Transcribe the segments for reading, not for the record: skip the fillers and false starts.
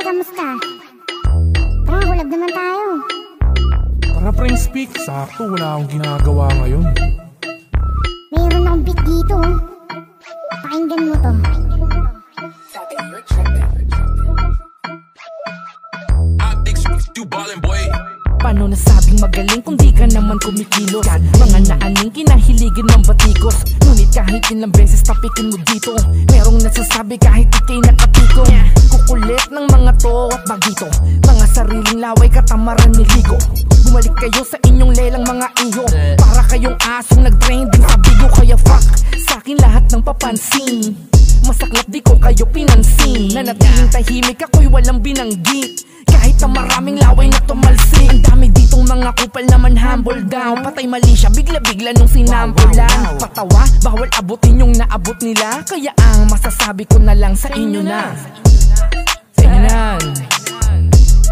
kamusta? Tara, collab naman tayo. Tara, friend, speak. Sakto, wala akong ginagawa ngayon. Mayroon akong beat dito. Pakinggan mo to. Paano nasabing magaling kung di ka naman kumikilos? Mga naaning kinahiligin ng batikos, ngunit kahit ilang beses tapikin mo dito, merong nasasabi kahit ikay nakapiko. Kukulit ng mga to at bagito, mga sariling laway katamaran niligo. Bumalik kayo sa inyong lelang mga iho, para kayong asong nag-trending sa bigo. Kaya fuck sa'kin lahat ng papansin, masaklap di ko kayo pinansin. Nanatiling tahimik ako'y walang binanggit, kahit na maraming laway na tumalsik. Ang dami ditong mga kupal naman humble down, patay mali siya bigla-bigla nung sinampulan. Patawa, bawal abutin yung naabot nila, kaya ang masasabi ko na lang sa inyo na, sa inyo na.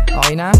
Okay na?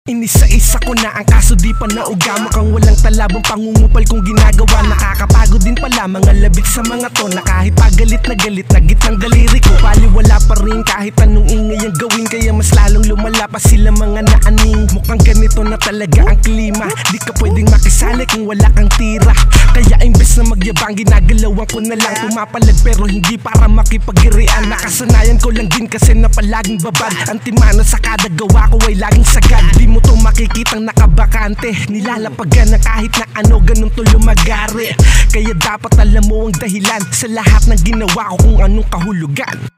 Inisa-isa ko na ang kaso, di pa naugama kang walang talabang pangungupal kong ginagawa. Nakakapagod din pala mga labik sa mga to, na kahit pagalit na galit na gitnang daliri ko, paliwala pa rin kahit anong ingay ang gawin. Kaya mas lalong lumala pa sila mga naaning. Mukhang ganito na talaga ang klima, di ka pwedeng makisali kung wala kang tira. Kaya imbes na magyabang, ginagalawan ko na lang pumapalag, pero hindi para makipagirian. Nakasanayan ko lang din kasi na palaging babad, antimano sa kada gawa ko ay laging sagad. Di mo to makikitang nakabakante, nilalapagan na kahit na ano, ganun to lumagari. Kaya dapat alam mo ang dahilan sa lahat ng ginawa ko, kung anong kahulugan.